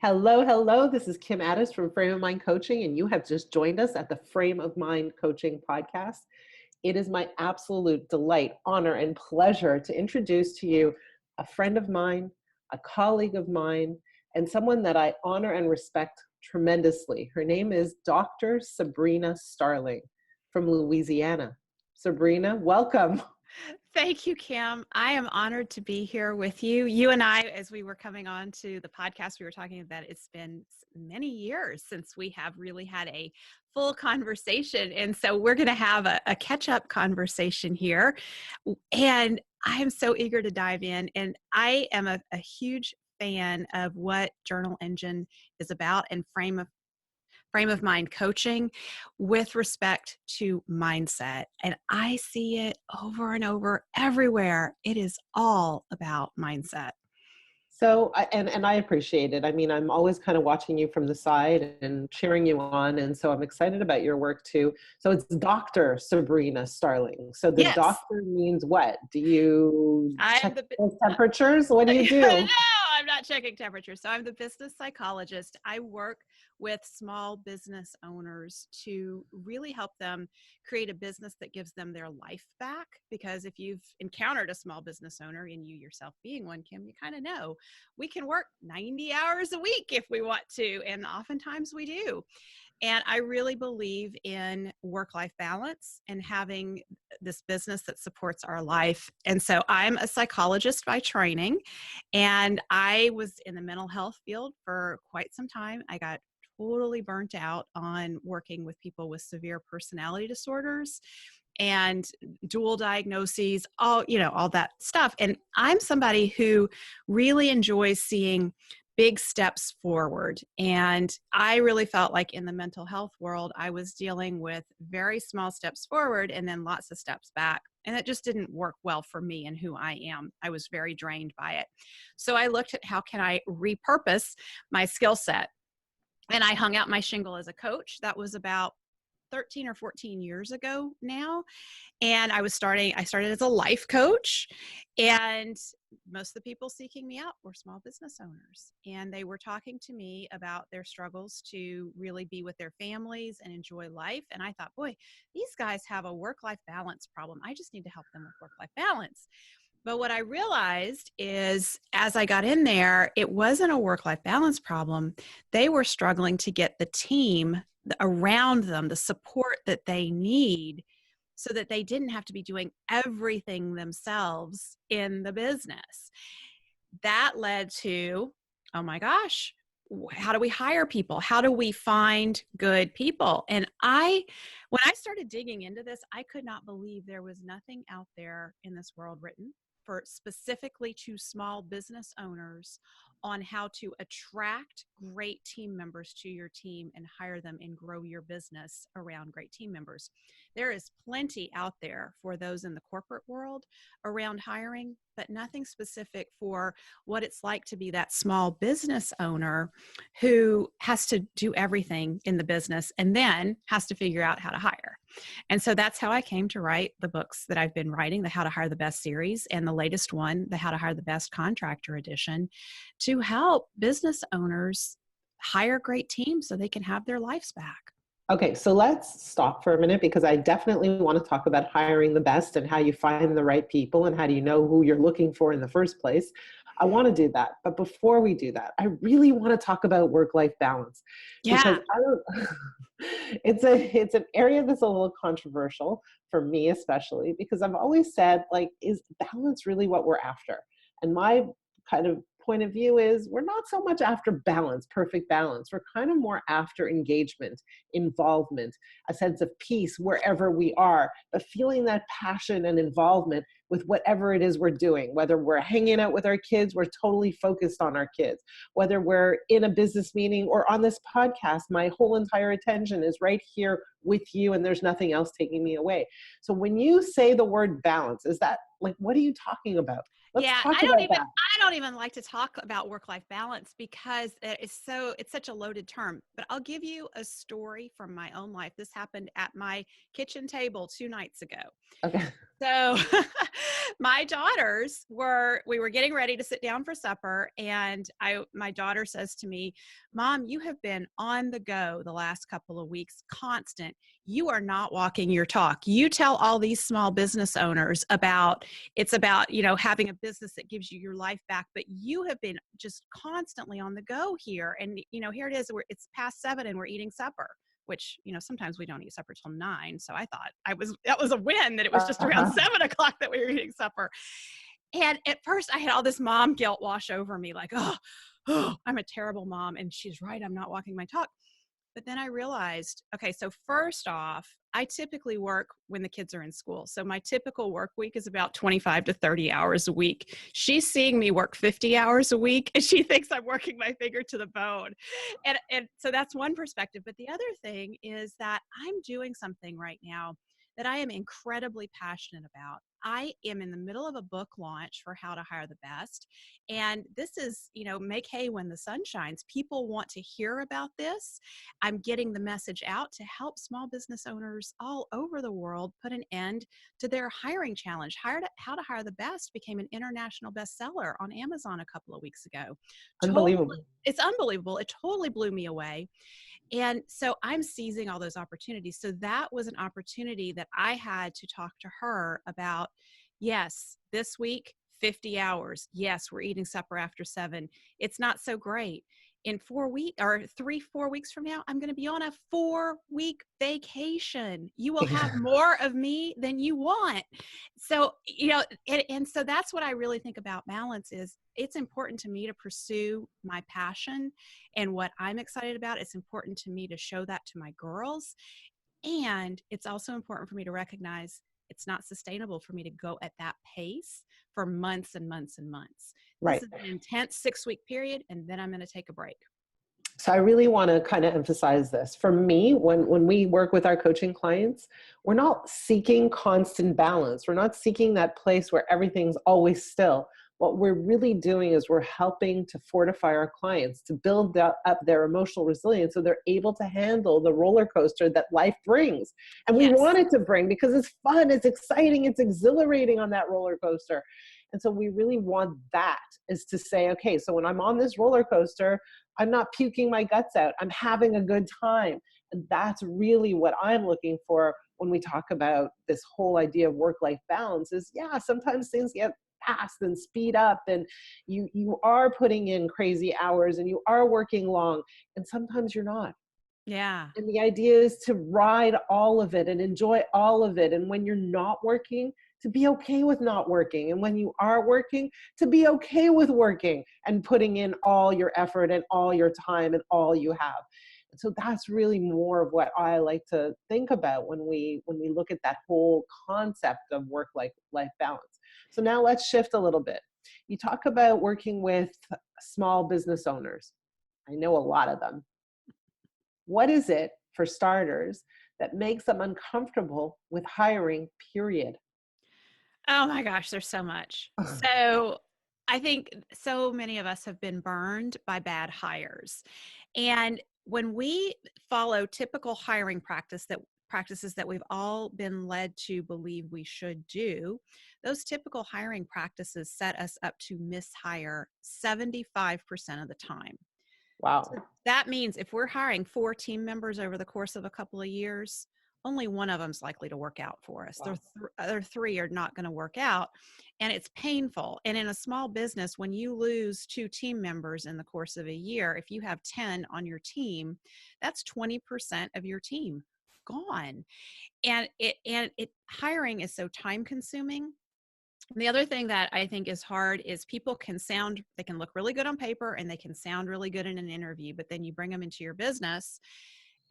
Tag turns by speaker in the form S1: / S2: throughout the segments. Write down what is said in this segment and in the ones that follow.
S1: Hello, hello. This is Kim Ades from Frame of Mind Coaching, and you have just joined us at the Frame of Mind Coaching podcast. It is my absolute delight, honor, and pleasure to introduce to you a friend of mine, a colleague of mine, and someone that I honor and respect tremendously. Her name is Dr. Sabrina Starling from Louisiana. Sabrina, welcome.
S2: Thank you, Kim. I am honored to be here with you. You and I, as we were coming on to the podcast, we were talking about it's been many years since we have really had a full conversation. And so we're going to have a catch-up conversation here. And I am so eager to dive in. And I am a huge fan of what Journal Engine is about and frame of mind coaching with respect to mindset. And I see it over and over everywhere. It is all about mindset.
S1: So, and I appreciate it. I mean, I'm always kind of watching you from the side and cheering you on. And so I'm excited about your work too. So it's Dr. Sabrina Starling. So the
S2: Yes.
S1: doctor means what? Do you
S2: I am
S1: check temperatures? What do you do?
S2: No, I'm not checking temperatures. So I'm the business psychologist. I work with small business owners to really help them create a business that gives them their life back. Because if you've encountered a small business owner, and you yourself being one, Kim, you kind of know we can work 90 hours a week if we want to. And oftentimes we do. And I really believe in work-life balance and having this business that supports our life. And so I'm a psychologist by training, and I was in the mental health field for quite some time. I got totally burnt out on working with people with severe personality disorders and dual diagnoses, all that stuff. And I'm somebody who really enjoys seeing big steps forward. And I really felt like in the mental health world, I was dealing with very small steps forward and then lots of steps back. And it just didn't work well for me and who I am. I was very drained by it. So I looked at how can I repurpose my skill set. And I hung out my shingle as a coach. That was about 13 or 14 years ago now. And I started as a life coach, and most of the people seeking me out were small business owners. And they were talking to me about their struggles to really be with their families and enjoy life. And I thought, boy, these guys have a work-life balance problem. I just need to help them with work-life balance. But what I realized is as I got in there, it wasn't a work-life balance problem. They were struggling to get the team around them, the support that they need so that they didn't have to be doing everything themselves in the business. That led to, oh my gosh, how do we hire people? How do we find good people? And when I started digging into this, I could not believe there was nothing out there in this world written for specifically to small business owners on how to attract great team members to your team and hire them and grow your business around great team members. There is plenty out there for those in the corporate world around hiring, but nothing specific for what it's like to be that small business owner who has to do everything in the business and then has to figure out how to hire. And so that's how I came to write the books that I've been writing, the How to Hire the Best series, and the latest one, the How to Hire the Best Contractor edition, to help business owners hire great teams so they can have their lives back.
S1: Okay, so let's stop for a minute because I definitely want to talk about hiring the best and how you find the right people and how do you know who you're looking for in the first place. I want to do that. But before we do that, I really want to talk about work-life balance because it's an area that's a little controversial for me, especially because I've always said, like, is balance really what we're after? And my kind of point of view is we're not so much after balance, perfect balance. We're kind of more after engagement, involvement, a sense of peace wherever we are, but feeling that passion and involvement with whatever it is we're doing, whether we're hanging out with our kids, we're totally focused on our kids, whether we're in a business meeting or on this podcast, my whole entire attention is right here with you and there's nothing else taking me away. So when you say the word balance, is that like, what are you talking about? Let's talk about that.
S2: I don't even like to talk about work-life balance because it's such a loaded term, but I'll give you a story from my own life. This happened at my kitchen table 2 nights ago.
S1: Okay.
S2: So My we were getting ready to sit down for supper, and my daughter says to me, "Mom, you have been on the go the last couple of weeks, constant. You are not walking your talk. You tell all these small business owners about, having a business that gives you your life back, but you have been just constantly on the go here. And, here it is, it's past 7 and we're eating supper." Which, sometimes we don't eat supper till 9. So I thought that was a win that it was just around
S1: Uh-huh.
S2: 7 o'clock that we were eating supper. And at first I had all this mom guilt wash over me, like, oh, I'm a terrible mom. And she's right. I'm not walking my talk. But then I realized, okay, so first off, I typically work when the kids are in school. So my typical work week is about 25 to 30 hours a week. She's seeing me work 50 hours a week, and she thinks I'm working my finger to the bone. And so that's one perspective. But the other thing is that I'm doing something right now that I am incredibly passionate about. I am in the middle of a book launch for how to hire the best. And this is, make hay when the sun shines. People want to hear about this. I'm getting the message out to help small business owners all over the world put an end to their hiring challenge. How to Hire the Best became an international bestseller on Amazon a couple of weeks ago. Totally,
S1: Unbelievable.
S2: it's unbelievable. It totally blew me away. And so I'm seizing all those opportunities. So that was an opportunity that I had to talk to her about. Yes, this week, 50 hours. Yes, we're eating supper after 7. It's not so great. In 4 weeks or 3, 4 weeks from now, I'm going to be on a 4-week vacation. You will have more of me than you want. So, and so that's what I really think about balance is it's important to me to pursue my passion and what I'm excited about. It's important to me to show that to my girls. And it's also important for me to recognize it's not sustainable for me to go at that pace for months and months and months. This
S1: Right.
S2: is an intense 6-week period, and then I'm going to take a break.
S1: So I really want to kind of emphasize this. For me, when we work with our coaching clients, we're not seeking constant balance. We're not seeking that place where everything's always still. What we're really doing is we're helping to fortify our clients to build up their emotional resilience so they're able to handle the roller coaster that life brings. And we
S2: Yes.
S1: want it to bring because it's fun, it's exciting, it's exhilarating on that roller coaster. And so we really want that is to say, okay, so when I'm on this roller coaster, I'm not puking my guts out. I'm having a good time. And that's really what I'm looking for when we talk about this whole idea of work-life balance is, yeah, sometimes things get fast and speed up and you are putting in crazy hours and you are working long and sometimes you're not.
S2: Yeah.
S1: And the idea is to ride all of it and enjoy all of it. And when you're not working, to be okay with not working. And when you are working, to be okay with working and putting in all your effort and all your time and all you have. And so that's really more of what I like to think about when we look at that whole concept of work life balance. So now let's shift a little bit. You talk about working with small business owners. I know a lot of them. What is it, for starters, that makes them uncomfortable with hiring, period?
S2: Oh my gosh, there's so much. So I think so many of us have been burned by bad hires. And when we follow typical hiring practices that we've all been led to believe we should do, those typical hiring practices set us up to mishire 75% of the time.
S1: Wow.
S2: So that means if we're hiring 4 team members over the course of a couple of years, only one of them's likely to work out for us.
S1: Wow.
S2: The other 3 are not going to work out, and it's painful. And in a small business, when you lose 2 team members in the course of a year, if you have 10 on your team, that's 20% of your team gone. And it hiring is so time consuming. The other thing that I think is hard is they can look really good on paper and they can sound really good in an interview, but then you bring them into your business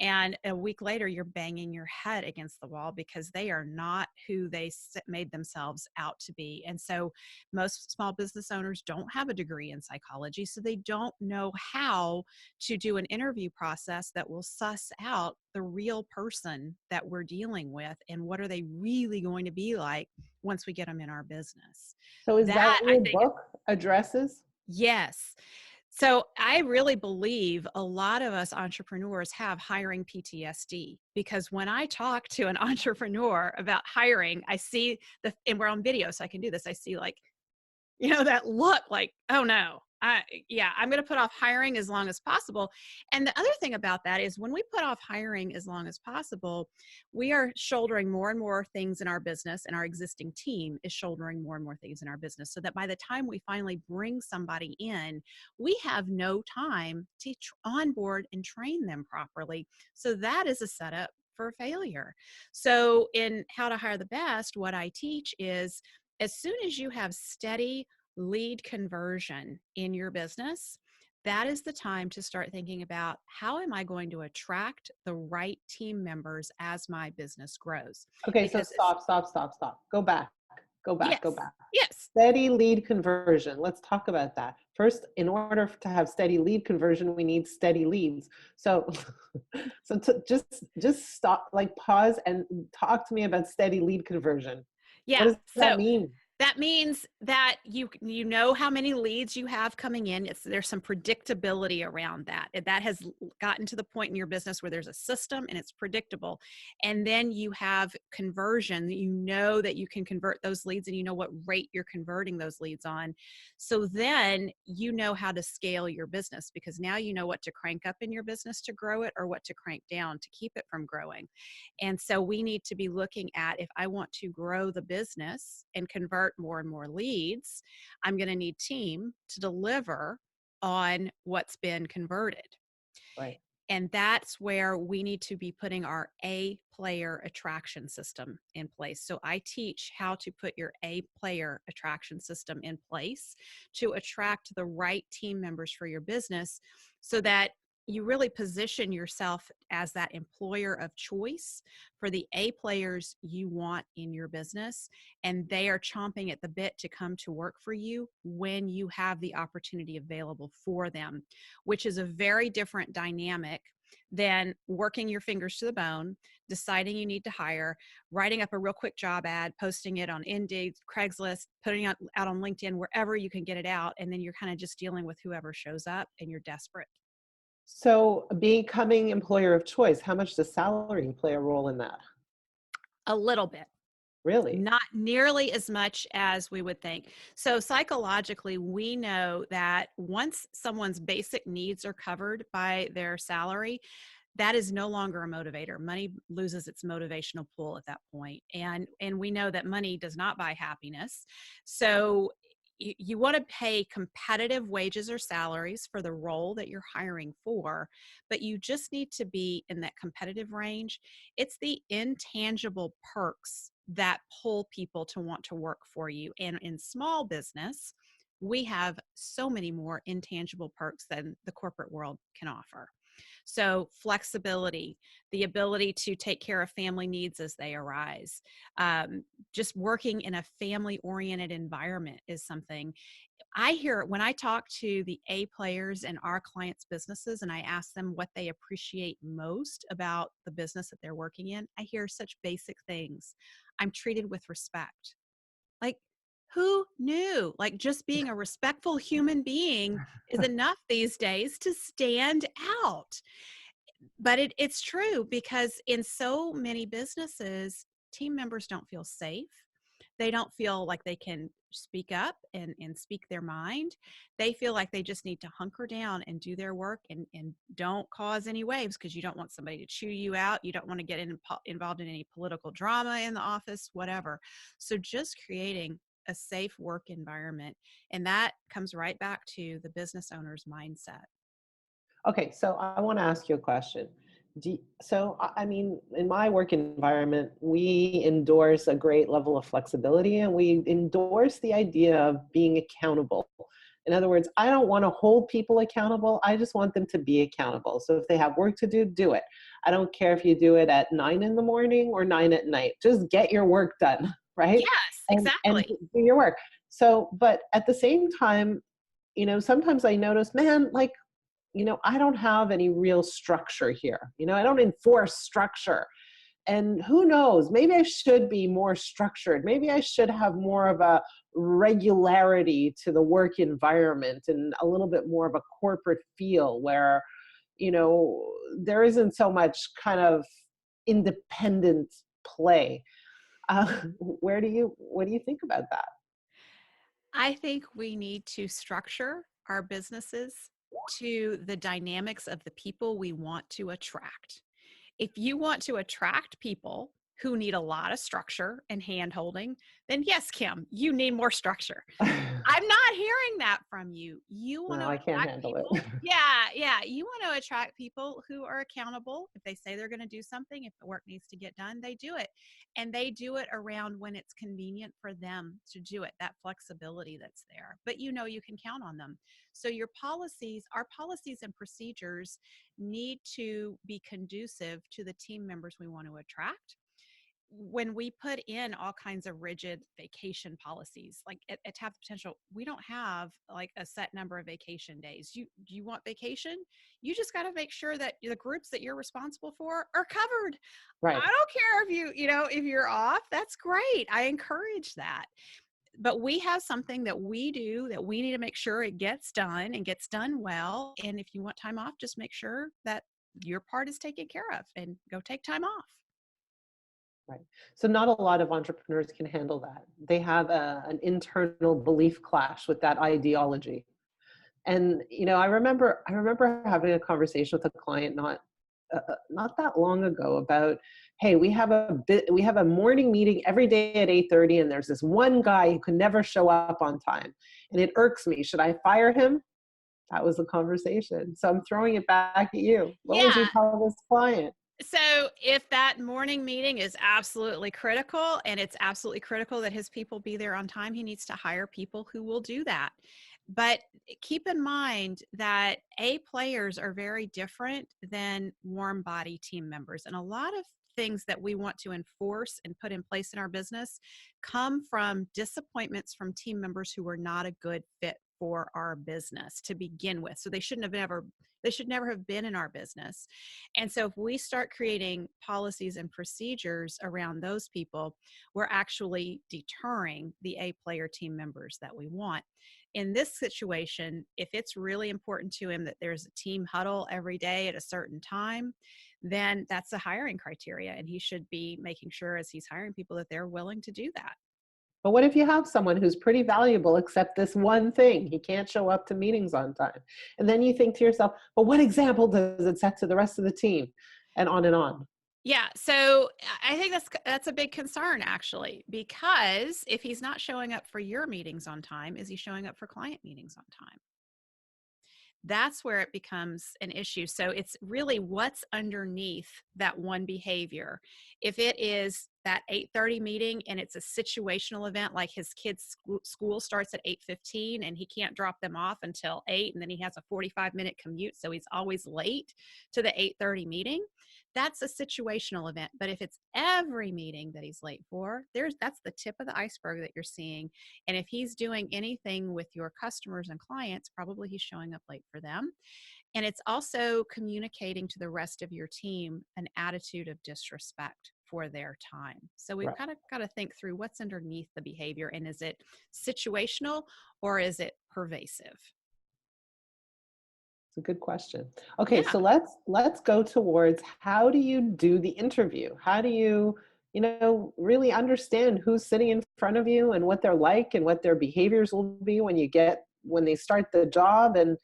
S2: and a week later you're banging your head against the wall because they are not who they made themselves out to be. And so most small business owners don't have a degree in psychology, so they don't know how to do an interview process that will suss out the real person that we're dealing with and what are they really going to be like once we get them in our business.
S1: So is that
S2: That
S1: what
S2: I
S1: your
S2: think,
S1: book addresses?
S2: yes. So I really believe a lot of us entrepreneurs have hiring PTSD, because when I talk to an entrepreneur about hiring, I see and we're on video, so I can do this. I see like, that look like, oh no, yeah, I'm going to put off hiring as long as possible. And the other thing about that is when we put off hiring as long as possible, we are shouldering more and more things in our business, and our existing team is shouldering more and more things in our business, so that by the time we finally bring somebody in, we have no time to onboard and train them properly. So that is a setup for failure. So in How to Hire the Best, what I teach is, as soon as you have steady lead conversion in your business, that is the time to start thinking about, how am I going to attract the right team members as my business grows?
S1: Okay, so
S2: Because it's,
S1: stop. Go back, go
S2: yes,
S1: back.
S2: yes,
S1: Steady lead conversion. Let's talk about that. First, in order to have steady lead conversion, we need steady leads. So, just stop, like pause and talk to me about steady lead conversion. What
S2: yeah.
S1: does that
S2: So
S1: mean?
S2: that means that you know how many leads you have coming in. There's some predictability around that. That has gotten to the point in your business where there's a system and it's predictable. And then you have conversion. You know that you can convert those leads, and you know what rate you're converting those leads on. So then you know how to scale your business, because now you know what to crank up in your business to grow it, or what to crank down to keep it from growing. And so we need to be looking at, if I want to grow the business and convert more and more leads, I'm going to need team to deliver on what's been converted.
S1: Right.
S2: And that's where we need to be putting our A player attraction system in place. So I teach how to put your A player attraction system in place to attract the right team members for your business, so that you really position yourself as that employer of choice for the A players you want in your business. And they are chomping at the bit to come to work for you when you have the opportunity available for them, which is a very different dynamic than working your fingers to the bone, deciding you need to hire, writing up a real quick job ad, posting it on Indeed, Craigslist, putting it out on LinkedIn, wherever you can get it out. And then you're kind of just dealing with whoever shows up, and you're desperate.
S1: So, becoming employer of choice, how much does salary play a role in that?
S2: A little bit.
S1: Really?
S2: Not nearly as much as we would think. So psychologically, we know that once someone's basic needs are covered by their salary, that is no longer a motivator. Money loses its motivational pull at that point. And we know that money does not buy happiness. So you want to pay competitive wages or salaries for the role that you're hiring for, but you just need to be in that competitive range. It's the intangible perks that pull people to want to work for you. And in small business, we have so many more intangible perks than the corporate world can offer. So, flexibility, the ability to take care of family needs as they arise, just working in a family oriented environment is something I hear when I talk to the A players in our clients' businesses, and I ask them what they appreciate most about the business that they're working in. I hear such basic things. I'm treated with respect. Like, who knew? Like, just being a respectful human being is enough these days to stand out. But it's true, because in so many businesses, team members don't feel safe. They don't feel like they can speak up and speak their mind. They feel like they just need to hunker down and do their work, and don't cause any waves, because you don't want somebody to chew you out. You don't want to get involved in any political drama in the office, whatever. So just creating a safe work environment. And that comes right back to the business owner's mindset.
S1: Okay, so I want to ask you a question. I mean, in my work environment, we endorse a great level of flexibility, and we endorse the idea of being accountable. In other words, I don't want to hold people accountable. I just want them to be accountable. So if they have work to do, do it. I don't care if you do it at 9 in the morning or 9 at night. Just get your work done, right?
S2: Yes,
S1: And
S2: exactly.
S1: do your work. So, but at the same time, sometimes I notice, man, like, I don't have any real structure here. I don't enforce structure. And who knows, maybe I should be more structured. Maybe I should have more of a regularity to the work environment and a little bit more of a corporate feel where, you know, there isn't so much kind of independent play. What do you think about that?
S2: I think we need to structure our businesses to the dynamics of the people we want to attract. If you want to attract people who need a lot of structure and hand holding, then yes, Kim, you need more structure. I'm not hearing that from you. You want
S1: No,
S2: to
S1: I can't
S2: attract
S1: handle it.
S2: people. Yeah, yeah. You want to attract people who are accountable. If they say they're going to do something, if the work needs to get done, they do it. And they do it around when it's convenient for them to do it, that flexibility that's there. But you know, you can count on them. So your policies, our policies and procedures need to be conducive to the team members we want to attract. When we put in all kinds of rigid vacation policies, like at Tap the Potential, we don't have like a set number of vacation days. You want vacation, you just got to make sure that the groups that you're responsible for are covered.
S1: Right.
S2: I don't care if if you're off, that's great. I encourage that. But we have something that we do that we need to make sure it gets done and gets done well. And if you want time off, just make sure that your part is taken care of and go take time off.
S1: Right. So not a lot of entrepreneurs can handle that. They have an internal belief clash with that ideology. And I remember having a conversation with a client not that long ago about, hey, we have a morning meeting every day at 8:30, and there's this one guy who can never show up on time, and it irks me. Should I fire him? That was the conversation. So I'm throwing it back at you. What would you
S2: Yeah.
S1: tell this client?
S2: So if that morning meeting is absolutely critical and it's absolutely critical that his people be there on time, he needs to hire people who will do that. But keep in mind that A players are very different than warm body team members. And a lot of things that we want to enforce and put in place in our business come from disappointments from team members who are not a good fit for our business to begin with. So they should never have been in our business. And so if we start creating policies and procedures around those people, we're actually deterring the A player team members that we want. In this situation, if it's really important to him that there's a team huddle every day at a certain time, then that's a hiring criteria. And he should be making sure as he's hiring people that they're willing to do that.
S1: But what if you have someone who's pretty valuable except this one thing? He can't show up to meetings on time. And then you think to yourself, well, what example does it set to the rest of the team? And on and on.
S2: Yeah, so I think that's a big concern actually, because if he's not showing up for your meetings on time, is he showing up for client meetings on time? That's where it becomes an issue. So it's really what's underneath that one behavior. If it is that 8:30 meeting and it's a situational event, like his kids' school starts at 8:15 and he can't drop them off until 8, and then he has a 45-minute commute, so he's always late to the 8:30 meeting, that's a situational event. But if it's every meeting that he's late for, that's the tip of the iceberg that you're seeing. And if he's doing anything with your customers and clients, probably he's showing up late for them. And it's also communicating to the rest of your team an attitude of disrespect for their time. So we've
S1: Right.
S2: kind of got to think through what's underneath the behavior, and is it situational or is it pervasive?
S1: It's a good question. Okay,
S2: Yeah.
S1: so let's go towards, how do you do the interview? How do you really understand who's sitting in front of you and what they're like and what their behaviors will be when they start the job, and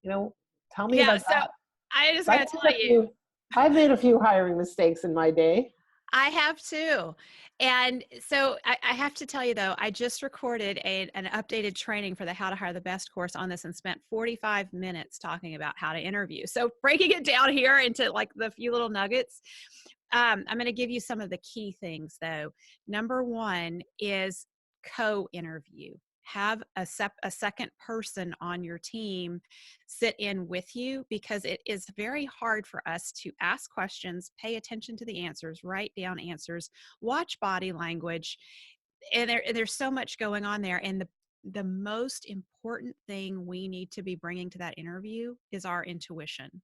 S1: you know, tell me
S2: Yeah.
S1: about
S2: So
S1: that.
S2: I just
S1: 'Cause
S2: got to tell you,
S1: I've made a few hiring mistakes in my day.
S2: I have too. And so I have to tell you though, I just recorded an updated training for the How to Hire the Best course on this and spent 45 minutes talking about how to interview. So breaking it down here into like the few little nuggets, I'm going to give you some of the key things though. Number one is co-interview. Have a second person on your team sit in with you, because it is very hard for us to ask questions, pay attention to the answers, write down answers, watch body language. And there's so much going on there. And the most important thing we need to be bringing to that interview is our intuition.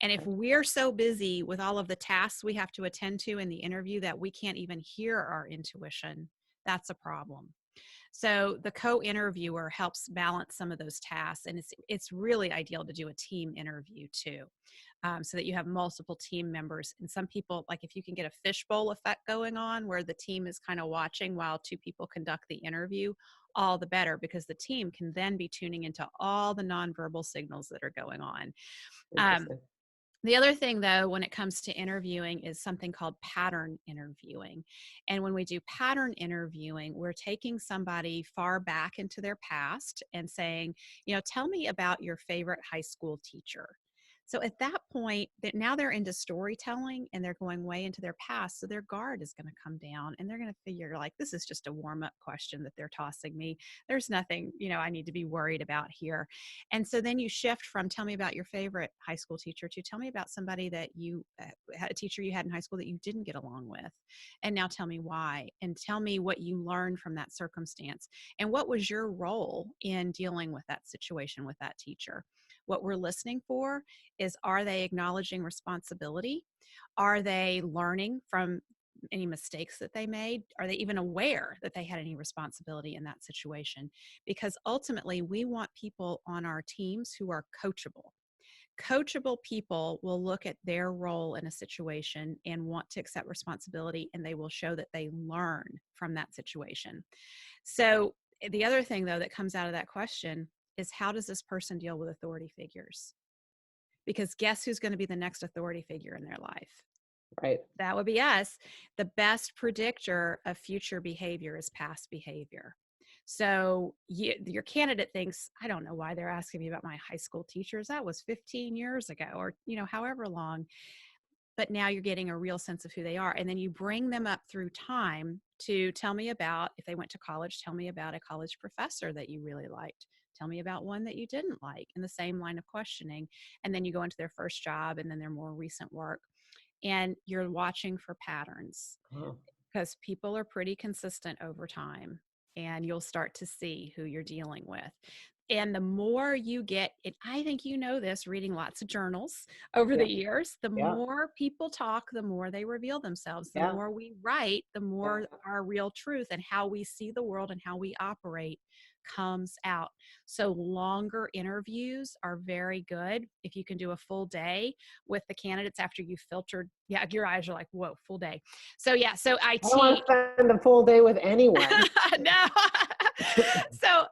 S2: And if we're so busy with all of the tasks we have to attend to in the interview that we can't even hear our intuition, that's a problem. So the co-interviewer helps balance some of those tasks, and it's really ideal to do a team interview too, so that you have multiple team members. And some people, like if you can get a fishbowl effect going on, where the team is kind of watching while two people conduct the interview, all the better, because the team can then be tuning into all the nonverbal signals that are going on. Um,
S1: Interesting.
S2: the other thing, though, when it comes to interviewing is something called pattern interviewing. And when we do pattern interviewing, we're taking somebody far back into their past and saying, tell me about your favorite high school teacher. So at that point, that now they're into storytelling and they're going way into their past. So their guard is going to come down and they're going to figure like, this is just a warm up question that they're tossing me. There's nothing, I need to be worried about here. And so then you shift from tell me about your favorite high school teacher to tell me about somebody that you had a teacher you had in high school that you didn't get along with. And now tell me why, and tell me what you learned from that circumstance. And what was your role in dealing with that situation with that teacher? What we're listening for is, are they acknowledging responsibility? Are they learning from any mistakes that they made? Are they even aware that they had any responsibility in that situation? Because ultimately, we want people on our teams who are coachable. Coachable people will look at their role in a situation and want to accept responsibility, and they will show that they learn from that situation. So, the other thing, though, that comes out of that question is, how does this person deal with authority figures? Because guess who's going to be the next authority figure in their life?
S1: Right.
S2: That would be us. The best predictor of future behavior is past behavior. So your candidate thinks, I don't know why they're asking me about my high school teachers. That was 15 years ago, or however long. But now you're getting a real sense of who they are. And then you bring them up through time to tell me about, if they went to college, tell me about a college professor that you really liked. Tell me about one that you didn't like, in the same line of questioning. And then you go into their first job and then their more recent work. And you're watching for patterns,
S1: Oh,
S2: because people are pretty consistent over time, and you'll start to see who you're dealing with. And the more you get it, I think this reading lots of journals over
S1: yeah.
S2: the years, the
S1: Yeah.
S2: more people talk, the more they reveal themselves. The
S1: Yeah.
S2: more we write, the
S1: Yeah.
S2: more our real truth and how we see the world and how we operate comes out. So longer interviews are very good. If you can do a full day with the candidates after you filtered, yeah, your eyes are like, whoa, full day. So yeah, so I
S1: I don't want
S2: teach.
S1: to spend a full day with anyone.
S2: No. So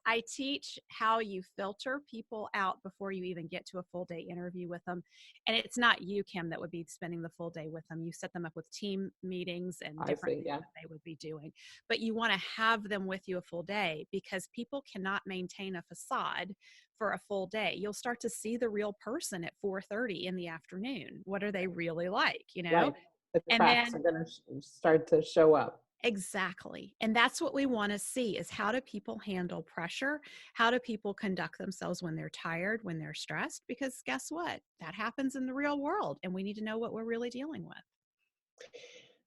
S2: I teach how you filter people out before you even get to a full day interview with them. And it's not you, Kim, that would be spending the full day with them. You set them up with team meetings and
S1: I
S2: different
S1: see.
S2: things
S1: Yeah.
S2: that they would be doing. But you want to have them with you a full day, because people cannot maintain a facade for a full day. You'll start to see the real person at 4:30 in the afternoon. What are they really like?
S1: Right. The
S2: And
S1: cracks
S2: then
S1: are going to start to show up.
S2: exactly. And that's what we want to see, is, how do people handle pressure? How do people conduct themselves when they're tired, when they're stressed? Because guess what? That happens in the real world, and we need to know what we're really dealing with.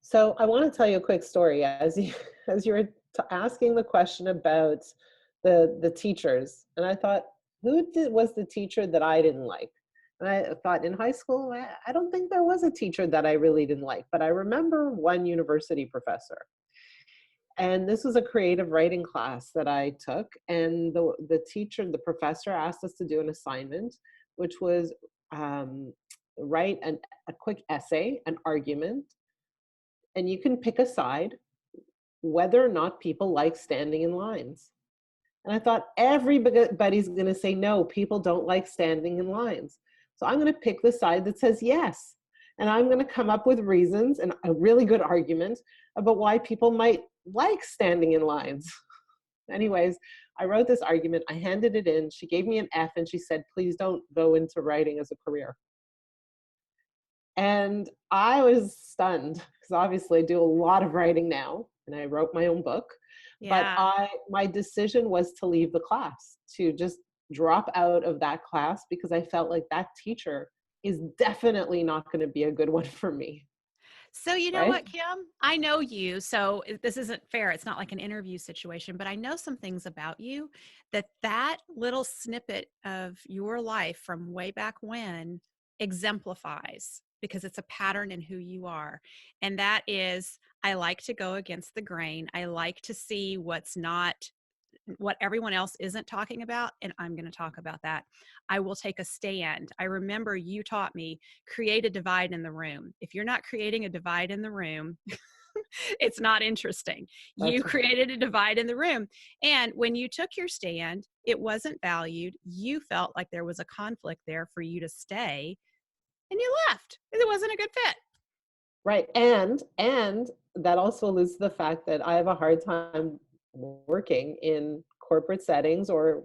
S1: So I want to tell you a quick story. As you as you were asking the question about the teachers, and I thought, was the teacher that I didn't like? And I thought, in high school, I don't think there was a teacher that I really didn't like, but I remember one university professor. And this was a creative writing class that I took, and the teacher, the professor, asked us to do an assignment, which was um, write a quick essay, an argument, and you can pick a side whether or not people like standing in lines. And I thought, everybody's going to say no, people don't like standing in lines. So I'm going to pick the side that says yes. And I'm going to come up with reasons and a really good argument about why people might like standing in lines. Anyways, I wrote this argument, I handed it in, she gave me an F, and she said, please don't go into writing as a career. And I was stunned, because obviously I do a lot of writing now, and I wrote my own book. But
S2: Yeah.
S1: my decision was to leave the class, to just drop out of that class, because I felt like that teacher is definitely not going to be a good one for me.
S2: So you know
S1: Right?
S2: what, Kim? I know you, so this isn't fair. It's not like an interview situation, but I know some things about you, that little snippet of your life from way back when exemplifies, because it's a pattern in who you are. And that is, I like to go against the grain. I like to see what everyone else isn't talking about, and I'm going to talk about that. I will take a stand. I remember you taught me, create a divide in the room. If you're not creating a divide in the room, it's not interesting. You
S1: That's
S2: created a divide in the room. And when you took your stand, it wasn't valued. You felt like there was a conflict there for you to stay, and you left. It wasn't a good fit.
S1: right. And that also alludes to the fact that I have a hard time working in corporate settings or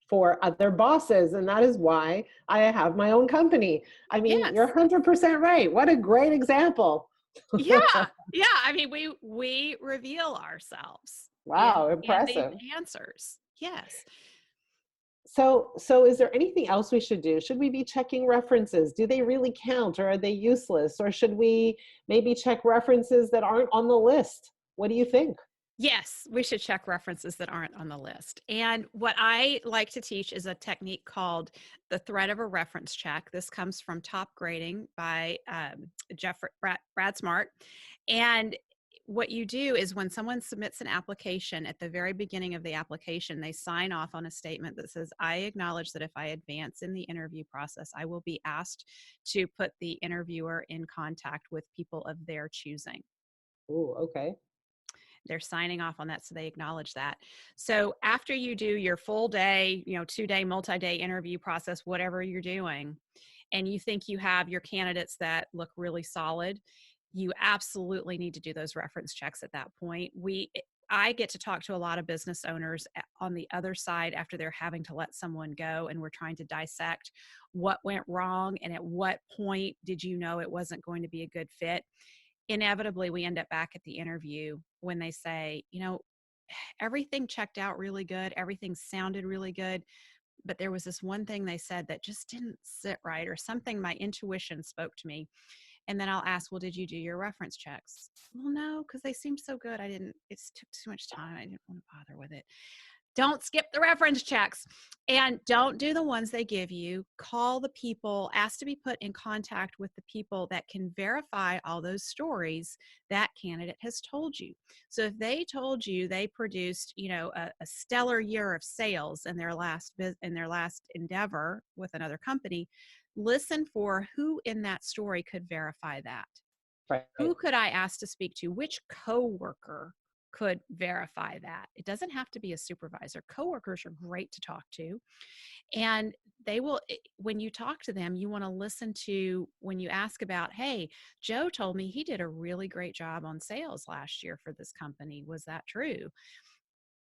S1: for other bosses. And that is why I have my own company. I mean, you're
S2: Yes.
S1: 100% right. What a great example.
S2: Yeah. Yeah. I mean, we reveal ourselves
S1: Wow,
S2: in these
S1: impressive.
S2: answers. Yes.
S1: So is there anything else we should do? Should we be checking references? Do they really count or are they useless? Or should we maybe check references that aren't on the list? What do you think?
S2: Yes, we should check references that aren't on the list. And what I like to teach is a technique called the threat of a reference check. This comes from Top Grading by Brad Smart. And what you do is, when someone submits an application, at the very beginning of the application, they sign off on a statement that says, I acknowledge that if I advance in the interview process, I will be asked to put the interviewer in contact with people of their choosing.
S1: Oh, okay.
S2: They're signing off on that, so they acknowledge that. So after you do your full day, 2-day, multi-day interview process, whatever you're doing, and you think you have your candidates that look really solid, you absolutely need to do those reference checks at that point. I get to talk to a lot of business owners on the other side after they're having to let someone go, and we're trying to dissect what went wrong and at what point did you know it wasn't going to be a good fit. Inevitably, we end up back at the interview when they say, everything checked out really good, everything sounded really good, but there was this one thing they said that just didn't sit right, or something, my intuition spoke to me. And then I'll ask, well, did you do your reference checks? Well, no, because they seemed so good. It took too much time. I didn't want to bother with it. Don't skip the reference checks, and don't do the ones they give you. Call the people, ask to be put in contact with the people that can verify all those stories that candidate has told you. So if they told you they produced, a stellar year of sales in their last endeavor with another company, listen for who in that story could verify that.
S1: Right.
S2: Who could I ask to speak to? Which coworker could verify that? It doesn't have to be a supervisor. Coworkers are great to talk to. And they will, when you talk to them, you want to listen to, when you ask about, hey, Joe told me he did a really great job on sales last year for this company. Was that true?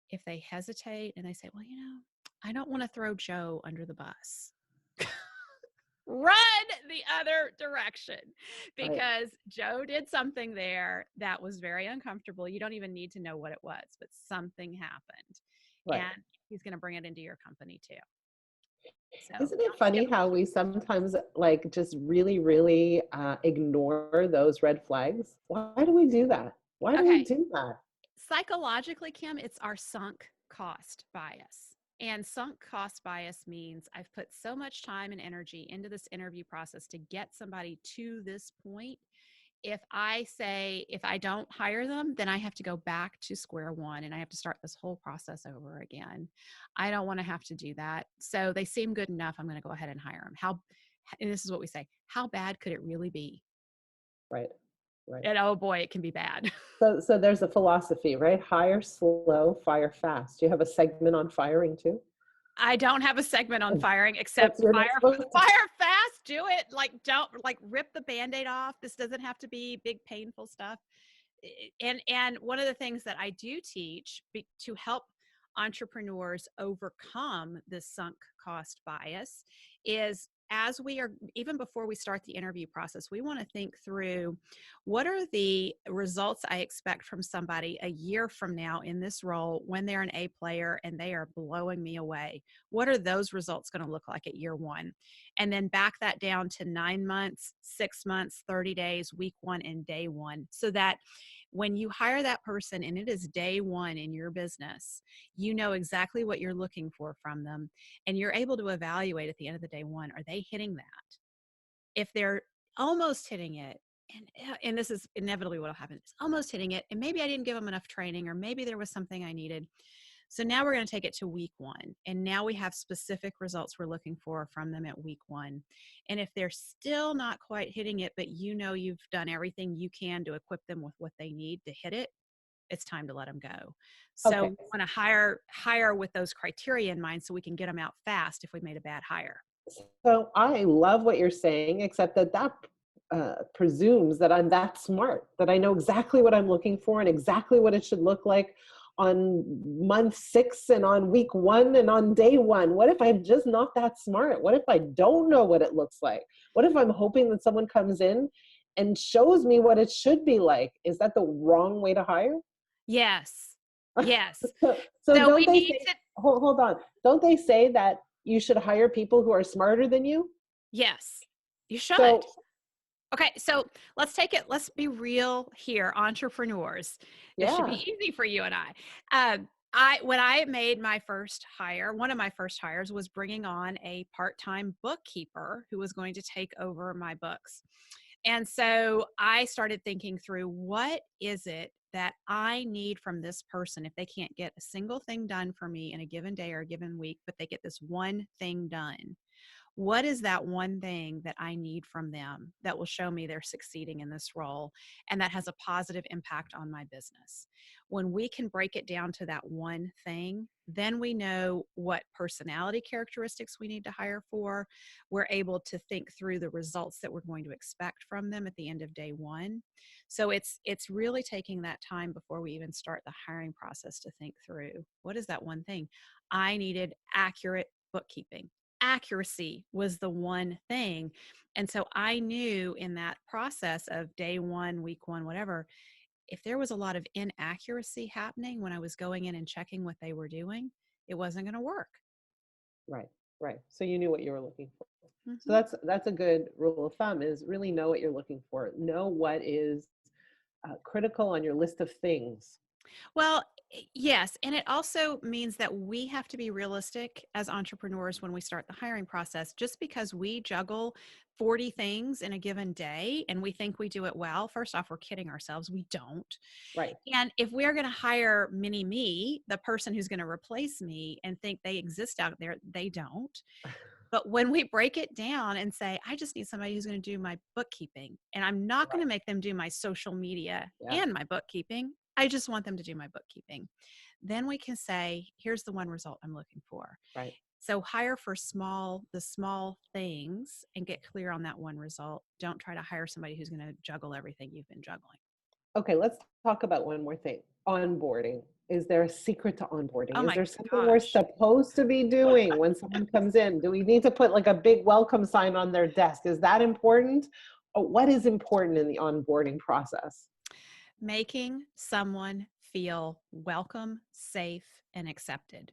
S2: If they hesitate and they say, well, I don't want to throw Joe under the bus, run the other direction,
S1: Right.
S2: because Joe did something there that was very uncomfortable. You don't even need to know what it was, but something happened,
S1: Right.
S2: and he's going to bring it into your company too. So
S1: Isn't it
S2: don't skip
S1: funny how we sometimes like just really, really ignore those red flags? Why do we do that? Why
S2: it.
S1: do we
S2: Okay.
S1: do that?
S2: Psychologically, Kim, it's our sunk cost bias. And sunk cost bias means I've put so much time and energy into this interview process to get somebody to this point. If I don't hire them, then I have to go back to square one and I have to start this whole process over again. I don't want to have to do that. So they seem good enough. I'm going to go ahead and hire them. And this is what we say, how bad could it really be?
S1: Right. Right.
S2: And oh boy, it can be bad.
S1: So there's a philosophy, right? Hire slow, fire fast. Do you have a segment on firing too?
S2: I don't have a segment on firing, except
S1: What's your next book?
S2: fire fast, do it. Like, don't, like, rip the Band-Aid off. This doesn't have to be big, painful stuff. And one of the things that I do teach to help entrepreneurs overcome this sunk cost bias is, as we are, even before we start the interview process, we want to think through, what are the results I expect from somebody a year from now in this role when they're an A player and they are blowing me away? What are those results going to look like at year one? And then back that down to 9 months, 6 months, 30 days, week one, and day one, so that when you hire that person and it is day one in your business, you know exactly what you're looking for from them, and you're able to evaluate at the end of the day one, are they hitting that? if they're almost hitting it, and this is inevitably what will happen, it's almost hitting it, and maybe I didn't give them enough training, or maybe there was something I needed. So now we're going to take it to week 1. And now we have specific results we're looking for from them at week 1. And if they're still not quite hitting it, but you know you've done everything you can to equip them with what they need to hit it, it's time to let them go. So
S1: Okay.
S2: we want to hire with those criteria in mind so we can get them out fast if we made a bad hire.
S1: So I love what you're saying, except that presumes that I'm that smart, that I know exactly what I'm looking for and exactly what it should look like on month 6 and on week 1 and on day 1. What if I'm just not that smart? What if I don't know what it looks like? What if I'm hoping that someone comes in and shows me what it should be like? Is that the wrong way to hire?
S2: Yes. Yes.
S1: So
S2: So
S1: don't
S2: we
S1: they
S2: need
S1: say,
S2: to,
S1: hold on, don't they say that you should hire people who are smarter than you?
S2: yes, you should.
S1: So
S2: Okay, so let's be real here, entrepreneurs. This should be
S1: yeah,
S2: easy for you and I. When I made my first hire, one of my first hires was bringing on a part-time bookkeeper who was going to take over my books. And so I started thinking through, what is it that I need from this person if they can't get a single thing done for me in a given day or a given week, but they get this one thing done? What is that one thing that I need from them that will show me they're succeeding in this role and that has a positive impact on my business? When we can break it down to that one thing, then we know what personality characteristics we need to hire for. We're able to think through the results that we're going to expect from them at the end of day 1. So it's really taking that time before we even start the hiring process to think through, what is that one thing? I needed accurate bookkeeping. Accuracy was the one thing. And so I knew in that process of day 1, week 1, whatever, if there was a lot of inaccuracy happening when I was going in and checking what they were doing, it wasn't going to work.
S1: right, right. So you knew what you were looking for. So
S2: Hmm.
S1: that's a good rule of thumb, is really know what you're looking for. Know what is critical on your list of things.
S2: Well, yes. And it also means that we have to be realistic as entrepreneurs when we start the hiring process. Just because we juggle 40 things in a given day and we think we do it well, first off, we're kidding ourselves. We don't.
S1: Right.
S2: And if we're going to hire mini me, the person who's going to replace me, and think they exist out there, they don't. But when we break it down and say, I just need somebody who's going to do my bookkeeping, and I'm not going
S1: Right.
S2: to make them do my social media
S1: Yeah.
S2: and my bookkeeping, I just want them to do my bookkeeping. Then we can say, here's the one result I'm looking for.
S1: Right.
S2: So hire for the small things and get clear on that one result. Don't try to hire somebody who's going to juggle everything you've been juggling.
S1: Okay, let's talk about one more thing. Onboarding. Is there a secret to
S2: Oh
S1: onboarding? Is
S2: my
S1: there something we're
S2: gosh.
S1: supposed to be doing when someone comes in? Do we need to put like a big welcome sign on their desk? Is that important? Or what is important in the onboarding process?
S2: Making someone feel welcome, safe, and accepted.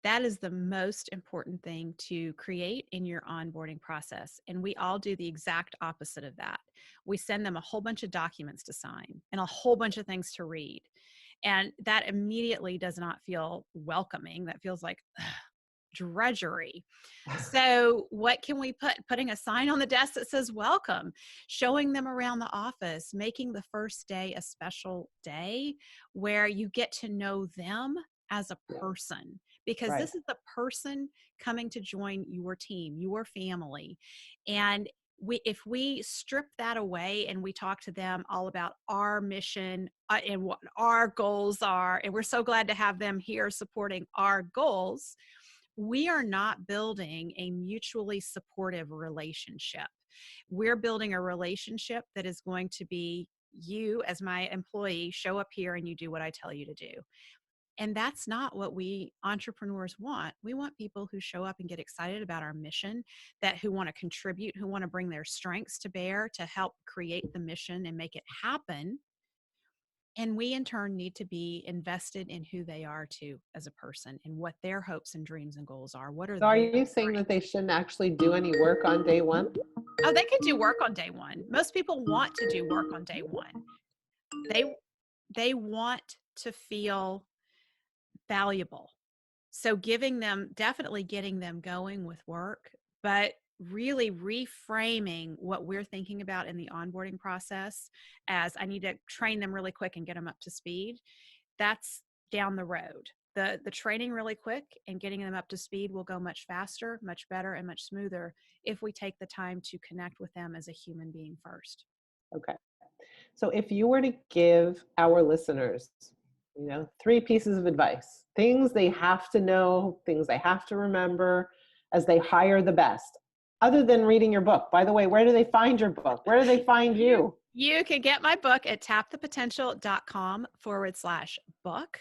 S2: That is the most important thing to create in your onboarding process. And we all do the exact opposite of that. We send them a whole bunch of documents to sign and a whole bunch of things to read. And that immediately does not feel welcoming. That feels like drudgery. So, what can we put? Putting a sign on the desk that says welcome, showing them around the office, making the first day a special day where you get to know them as a
S1: Yeah,
S2: person, because
S1: right.
S2: this is the person coming to join your team, your family. And if we strip that away and we talk to them all about our mission and what our goals are, and we're so glad to have them here supporting our goals, we are not building a mutually supportive relationship. We're building a relationship that is going to be, you as my employee show up here and you do what I tell you to do. And that's not what we entrepreneurs want. We want people who show up and get excited about our mission, that who want to contribute, who want to bring their strengths to bear to help create the mission and make it happen. And we in turn need to be invested in who they are too as a person and what their hopes and dreams and goals are. What are
S1: So are
S2: their
S1: you saying that
S2: strengths?
S1: they shouldn't actually do any work on day one?
S2: Oh, they could do work on day 1. Most people want to do work on day 1. They they want to feel valuable. So giving them, definitely getting them going with work, but really reframing what we're thinking about in the onboarding process as I need to train them really quick and get them up to speed, that's down the road. The training really quick and getting them up to speed will go much faster, much better, and much smoother if we take the time to connect with them as a human being first.
S1: Okay. So if you were to give our listeners, three pieces of advice, things they have to know, things they have to remember as they hire the best, other than reading your book. By the way, where do they find your book? Where do they find
S2: You
S1: you?
S2: you can get my book at tapthepotential.com/book.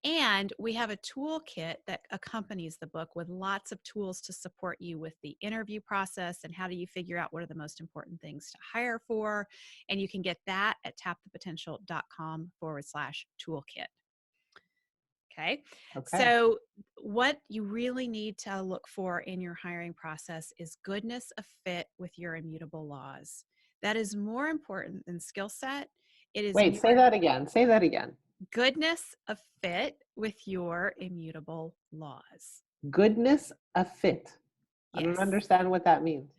S2: And we have a toolkit that accompanies the book with lots of tools to support you with the interview process and how do you figure out what are the most important things to hire for. And you can get that at tapthepotential.com/toolkit. Okay.
S1: Okay.
S2: So, what you really need to look for in your hiring process is goodness of fit with your immutable laws. That is more important than skill set. It is
S1: Wait,
S2: more
S1: say that again. Say that again.
S2: goodness of fit with your immutable laws.
S1: Goodness of fit. I don't
S2: Yes.
S1: understand what that means.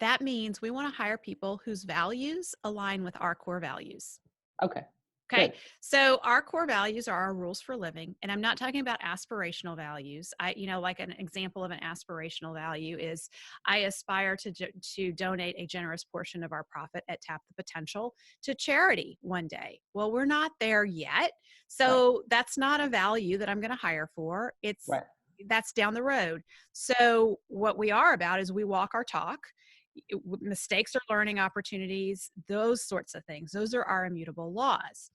S2: That means we want to hire people whose values align with our core values.
S1: Okay.
S2: Okay.
S1: Good.
S2: So our core values are our rules for living. And I'm not talking about aspirational values. Like an example of an aspirational value is I aspire to donate a generous portion of our profit at Tap the Potential to charity one day. Well, we're not there yet.
S1: Right.
S2: So that's not a value that I'm going to hire for.
S1: Right.
S2: That's down the road. So what we are about is we walk our talk. Mistakes are learning opportunities, those sorts of things. Those are our immutable laws.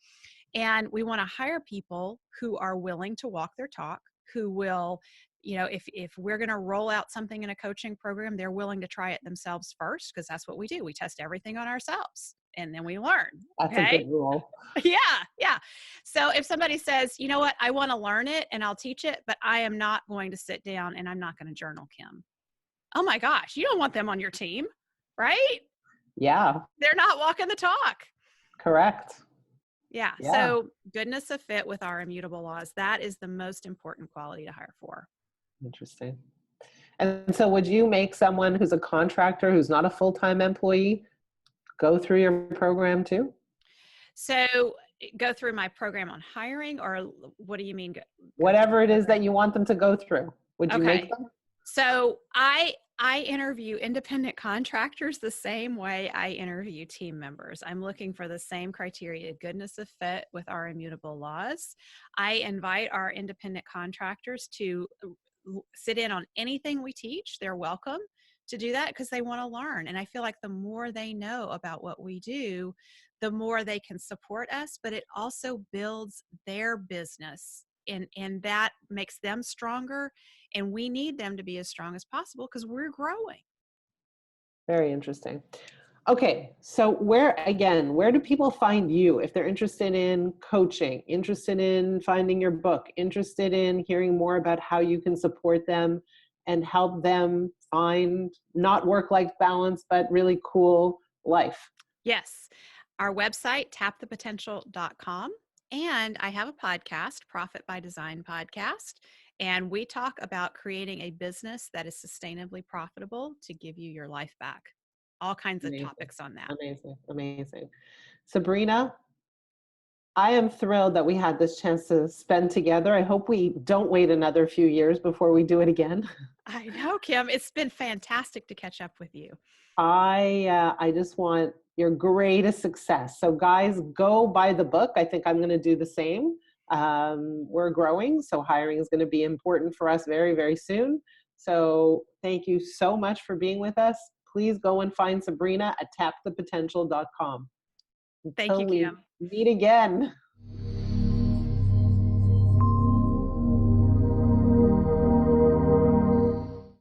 S2: And we want to hire people who are willing to walk their talk, who will, if we're going to roll out something in a coaching program, they're willing to try it themselves first, because that's what we do. We test everything on ourselves and then we learn.
S1: That's a
S2: Okay.
S1: good rule.
S2: Yeah. Yeah. So if somebody says, you know what, I want to learn it and I'll teach it, but I am not going to sit down and I'm not going to journal, Kim. Oh my gosh, you don't want them on your team, right?
S1: Yeah.
S2: They're not walking the talk.
S1: Correct.
S2: Yeah.
S1: Yeah.
S2: So goodness of fit with our immutable laws, that is the most important quality to hire for.
S1: Interesting. And so would you make someone who's a contractor, who's not a full-time employee, go through your program too?
S2: So go through my program on hiring, or what do you mean? Go through
S1: Whatever
S2: the
S1: it is that
S2: program.
S1: you want them to go through, would you make
S2: Okay.
S1: them?
S2: So I interview independent contractors the same way I interview team members. I'm looking for the same criteria, goodness of fit with our immutable laws. I invite our independent contractors to sit in on anything we teach. They're welcome to do that because they want to learn. And I feel like the more they know about what we do, the more they can support us, but it also builds their business, and that makes them stronger. And we need them to be as strong as possible because we're growing.
S1: Very interesting. Okay, so where do people find you if they're interested in coaching, interested in finding your book, interested in hearing more about how you can support them and help them find not work-life balance, but really cool life?
S2: Yes. Our website, tapthepotential.com. And I have a podcast, Profit by Design podcast. And we talk about creating a business that is sustainably profitable to give you your life back. All kinds of
S1: Amazing,
S2: topics on that.
S1: amazing, amazing. Sabrina, I am thrilled that we had this chance to spend together. I hope we don't wait another few years before we do it again.
S2: I know, Kim. It's been fantastic to catch up with you.
S1: I just want your greatest success. So guys, go buy the book. I think I'm going to do the same. We're growing, so hiring is going to be important for us very, very soon. So thank you so much for being with us. Please go and find Sabrina at tapthepotential.com.
S2: Thank
S1: Until
S2: you,
S1: we
S2: Kim.
S1: meet again.